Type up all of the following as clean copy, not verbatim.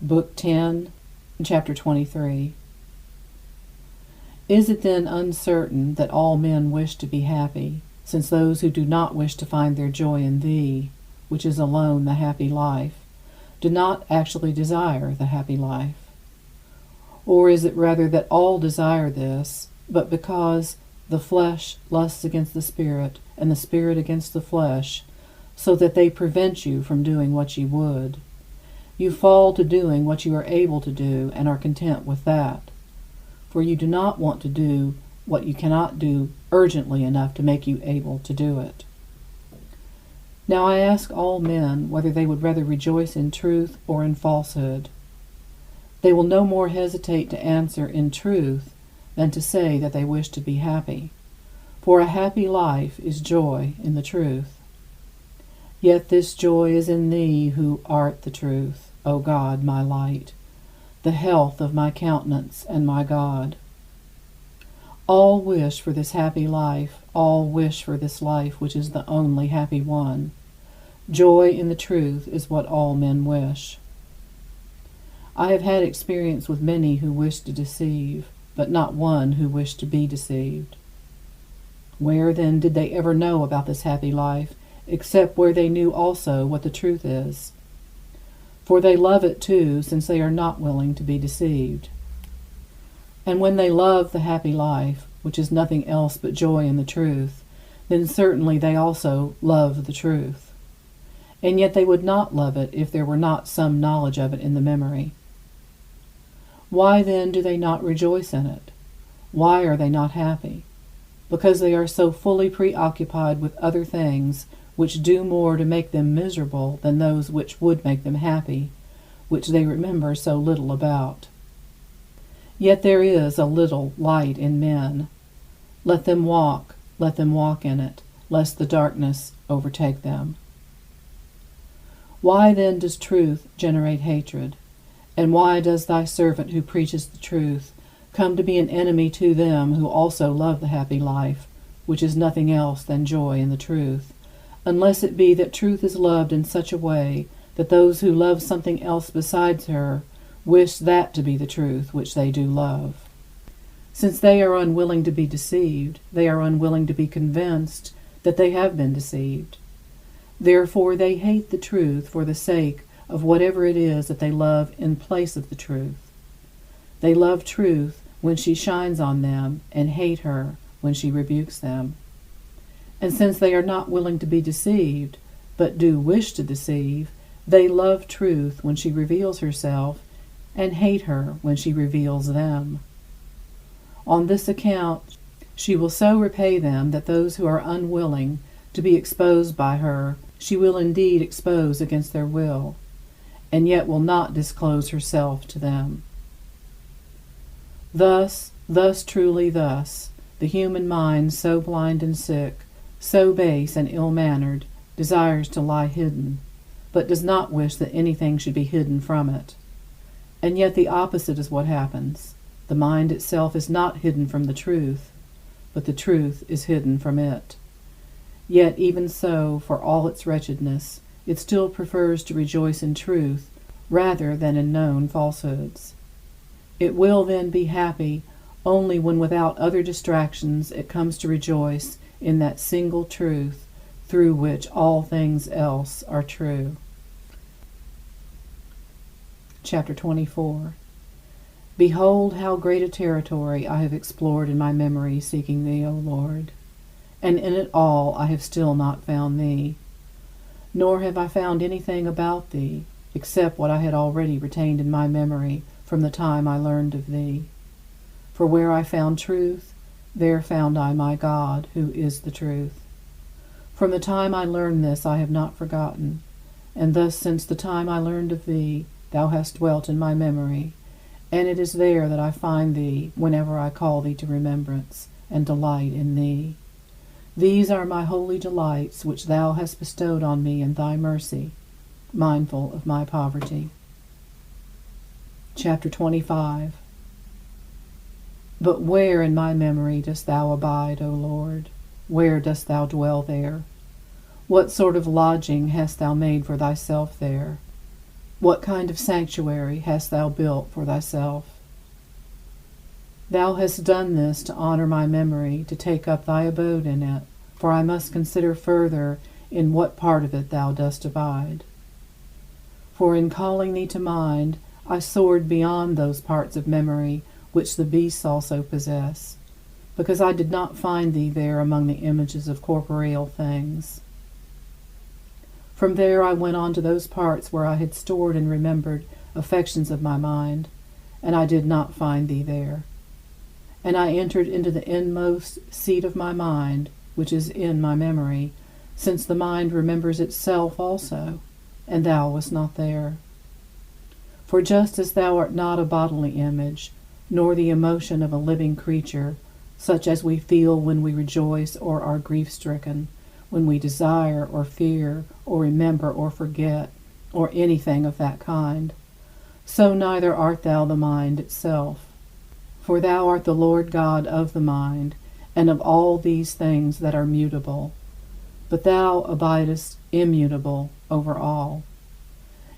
Book 10, Chapter 23. Is it then uncertain that all men wish to be happy, since those who do not wish to find their joy in Thee, which is alone the happy life, do not actually desire the happy life? Or is it rather that all desire this, but because the flesh lusts against the spirit, and the spirit against the flesh, so that they prevent you from doing what you would? You fall to doing what you are able to do and are content with that, for you do not want to do what you cannot do urgently enough to make you able to do it. Now I ask all men whether they would rather rejoice in truth or in falsehood. They will no more hesitate to answer in truth than to say that they wish to be happy, for a happy life is joy in the truth. Yet this joy is in Thee who art the truth, O God, my light, the health of my countenance and my God. All wish for this happy life, all wish for this life which is the only happy one. Joy in the truth is what all men wish. I have had experience with many who wished to deceive, but not one who wished to be deceived. Where then did they ever know about this happy life, except where they knew also what the truth is? For they love it too, since they are not willing to be deceived. And when they love the happy life, which is nothing else but joy in the truth, then certainly they also love the truth. And yet they would not love it if there were not some knowledge of it in the memory. Why then do they not rejoice in it? Why are they not happy? Because they are so fully preoccupied with other things which do more to make them miserable than those which would make them happy, which they remember so little about. Yet there is a little light in men. Let them walk in it, lest the darkness overtake them. Why then does truth generate hatred? And why does thy servant who preaches the truth come to be an enemy to them who also love the happy life, which is nothing else than joy in the truth, unless it be that truth is loved in such a way that those who love something else besides her wish that to be the truth which they do love? Since they are unwilling to be deceived, they are unwilling to be convinced that they have been deceived. Therefore they hate the truth for the sake of whatever it is that they love in place of the truth. They love truth when she shines on them and hate her when she rebukes them. And since they are not willing to be deceived, but do wish to deceive, they love truth when she reveals herself and hate her when she reveals them. On this account she will so repay them that those who are unwilling to be exposed by her she will indeed expose against their will, and yet will not disclose herself to them. Thus, the human mind, so blind and sick, so base and ill-mannered, desires to lie hidden, but does not wish that anything should be hidden from it. And yet the opposite is what happens. The mind itself is not hidden from the truth, but the truth is hidden from it. Yet even so, for all its wretchedness, it still prefers to rejoice in truth rather than in known falsehoods. It will then be happy only when without other distractions it comes to rejoice in that single truth through which all things else are true. Chapter 24. Behold how great a territory I have explored in my memory seeking Thee, O Lord, and in it all I have still not found Thee. Nor have I found anything about Thee, except what I had already retained in my memory from the time I learned of Thee. For where I found truth, there found I my God, who is the truth. From the time I learned this I have not forgotten, and thus since the time I learned of Thee, Thou hast dwelt in my memory, and it is there that I find Thee whenever I call Thee to remembrance, and delight in Thee. These are my holy delights which Thou hast bestowed on me in Thy mercy, mindful of my poverty. Chapter 25. But where in my memory dost Thou abide, O Lord? Where dost Thou dwell there? What sort of lodging hast Thou made for Thyself there? What kind of sanctuary hast thou built for thyself? Thou hast done this to honor my memory, to take up thy abode in it, for I must consider further in what part of it thou dost abide. For in calling thee to mind, I soared beyond those parts of memory which the beasts also possess, because I did not find thee there among the images of corporeal things. From there I went on to those parts where I had stored and remembered affections of my mind, and I did not find thee there. And I entered into the inmost seat of my mind, which is in my memory, since the mind remembers itself also, and thou wast not there. For just as thou art not a bodily image, nor the emotion of a living creature, such as we feel when we rejoice or are grief-stricken, when we desire or fear or remember or forget, or anything of that kind, so neither art thou the mind itself. For thou art the Lord God of the mind, and of all these things that are mutable. But thou abidest immutable over all.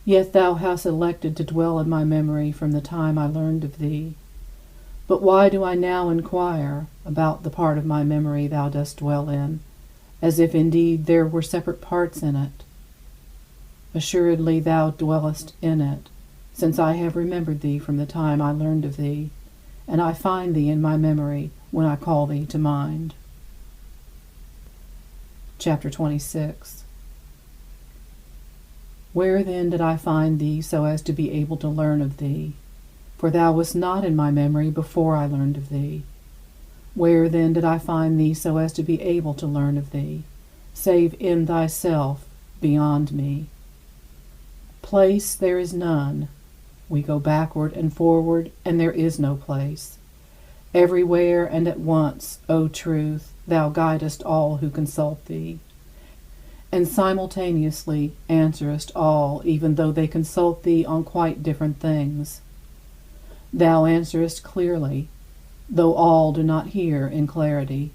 Yet thou hast elected to dwell in my memory from the time I learned of thee. But why do I now inquire about the part of my memory thou dost dwell in, as if indeed there were separate parts in it? Assuredly thou dwellest in it, since I have remembered thee from the time I learned of thee, and I find thee in my memory when I call thee to mind. Chapter 26. Where then did I find thee so as to be able to learn of thee? For thou wast not in my memory before I learned of thee. Where then did I find thee so as to be able to learn of thee, save in thyself beyond me? Place there is none. We go backward and forward, and there is no place. Everywhere and at once, O Truth, thou guidest all who consult thee, and simultaneously answerest all, even though they consult thee on quite different things. Thou answerest clearly, though all do not hear in clarity.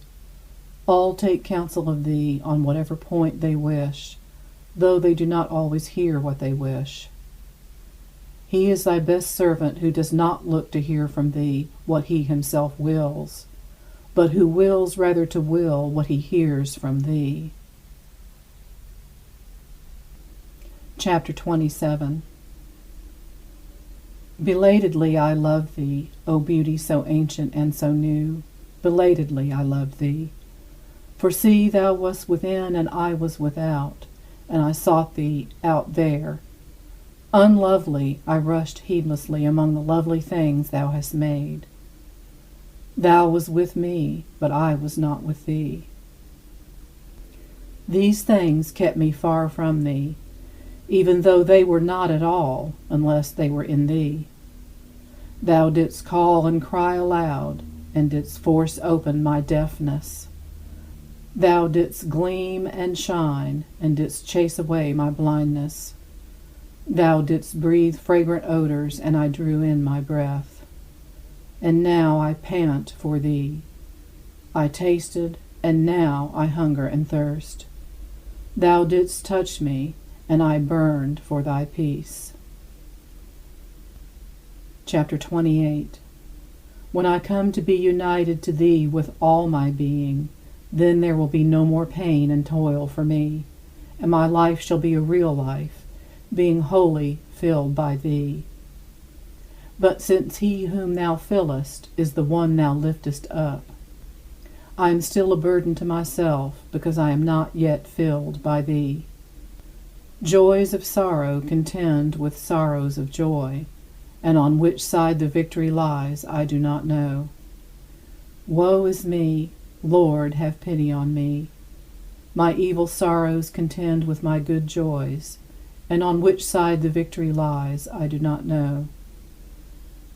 All take counsel of thee on whatever point they wish, though they do not always hear what they wish. He is thy best servant who does not look to hear from thee what he himself wills, but who wills rather to will what he hears from thee. Chapter 27. Belatedly I love thee, O beauty so ancient and so new. Belatedly I love thee. For see, thou wast within and I was without, and I sought thee out there. Unlovely, I rushed heedlessly among the lovely things thou hast made. Thou was with me, but I was not with thee. These things kept me far from thee, even though they were not at all, unless they were in thee. Thou didst call and cry aloud, and didst force open my deafness. Thou didst gleam and shine, and didst chase away my blindness. Thou didst breathe fragrant odors, and I drew in my breath. And now I pant for thee. I tasted, and now I hunger and thirst. Thou didst touch me, and I burned for thy peace. Chapter 28. When I come to be united to thee with all my being, then there will be no more pain and toil for me, and my life shall be a real life, being wholly filled by thee. But since he whom thou fillest is the one thou liftest up, I am still a burden to myself, because I am not yet filled by thee. Joys of sorrow contend with sorrows of joy, and on which side the victory lies I do not know. Woe is me, Lord, have pity on me. My evil sorrows contend with my good joys, and on which side the victory lies I do not know.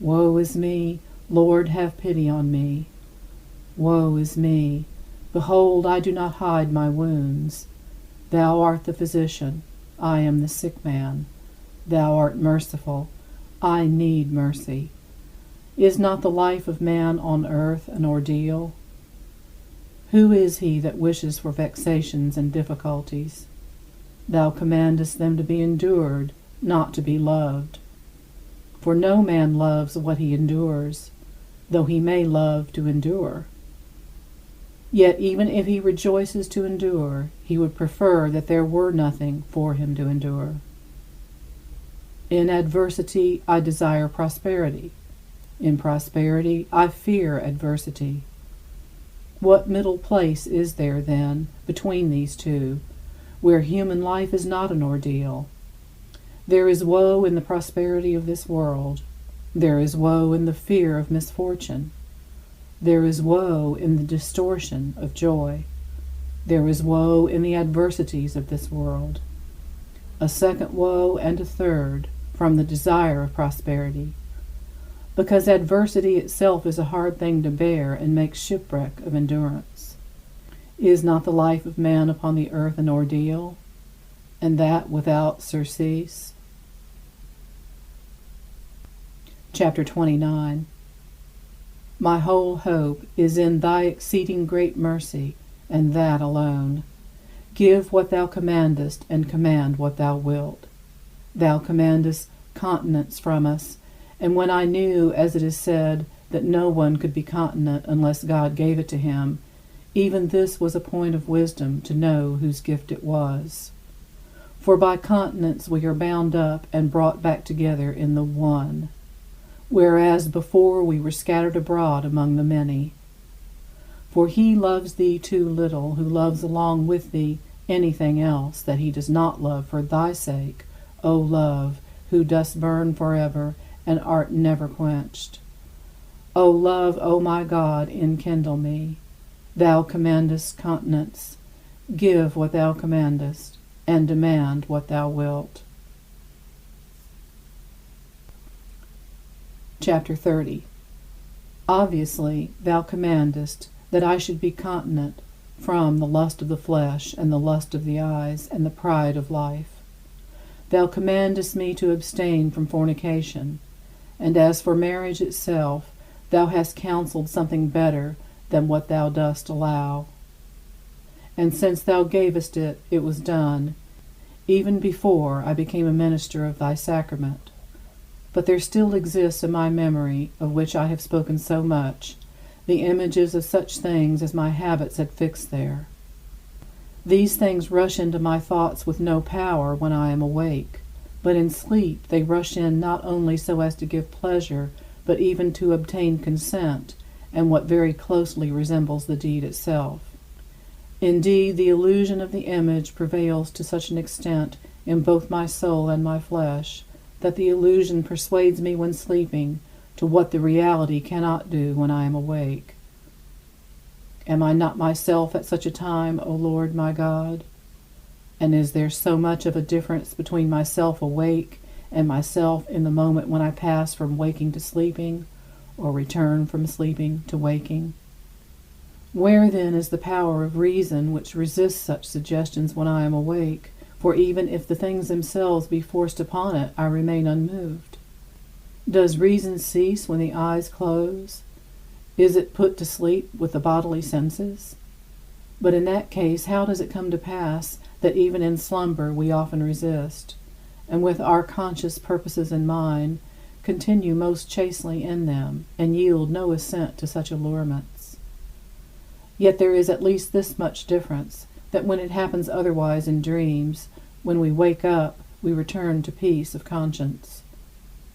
Woe is me, Lord, have pity on me. Woe is me, behold, I do not hide my wounds. Thou art the physician, I am the sick man. Thou art merciful, I need mercy. Is not the life of man on earth an ordeal? Who is he that wishes for vexations and difficulties? Thou commandest them to be endured, not to be loved. For no man loves what he endures, though he may love to endure. Yet even if he rejoices to endure, he would prefer that there were nothing for him to endure. In adversity I desire prosperity. In prosperity I fear adversity. What middle place is there, then, between these two, where human life is not an ordeal? There is woe in the prosperity of this world. There is woe in the fear of misfortune. There is woe in the distortion of joy. There is woe in the adversities of this world. A second woe and a third from the desire of prosperity, because adversity itself is a hard thing to bear and makes shipwreck of endurance. Is not the life of man upon the earth an ordeal, and that without surcease? Chapter 29. My whole hope is in thy exceeding great mercy, and that alone. Give what thou commandest, and command what thou wilt. Thou commandest continence from us, and when I knew, as it is said, that no one could be continent unless God gave it to him, even this was a point of wisdom to know whose gift it was. For by continence we are bound up and brought back together in the one, whereas before we were scattered abroad among the many. For he loves thee too little who loves along with thee anything else that he does not love for thy sake, O love, who dost burn forever and art never quenched. O love, O my God, enkindle me. Thou commandest continence. Give what thou commandest, and demand what thou wilt. Chapter 30. Obviously, thou commandest that I should be continent from the lust of the flesh and the lust of the eyes and the pride of life. Thou commandest me to abstain from fornication, and as for marriage itself, thou hast counseled something better than what thou dost allow. And since thou gavest it, it was done, even before I became a minister of thy sacrament. But there still exists in my memory, of which I have spoken so much, the images of such things as my habits had fixed there. These things rush into my thoughts with no power when I am awake, but in sleep they rush in not only so as to give pleasure, but even to obtain consent, and what very closely resembles the deed itself. Indeed, the illusion of the image prevails to such an extent in both my soul and my flesh, that the illusion persuades me when sleeping to what the reality cannot do when I am awake. Am I not myself at such a time, O Lord my God? And is there so much of a difference between myself awake and myself in the moment when I pass from waking to sleeping, or return from sleeping to waking? Where then is the power of reason which resists such suggestions when I am awake? For even if the things themselves be forced upon it, I remain unmoved. Does reason cease when the eyes close? Is it put to sleep with the bodily senses? But in that case, how does it come to pass that even in slumber we often resist, and with our conscious purposes in mind, continue most chastely in them, and yield no assent to such allurements? Yet there is at least this much difference, that when it happens otherwise in dreams, when we wake up, we return to peace of conscience.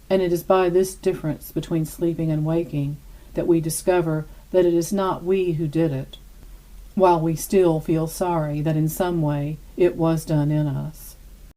And it is by this difference between sleeping and waking that we discover that it is not we who did it, while we still feel sorry that in some way it was done in us.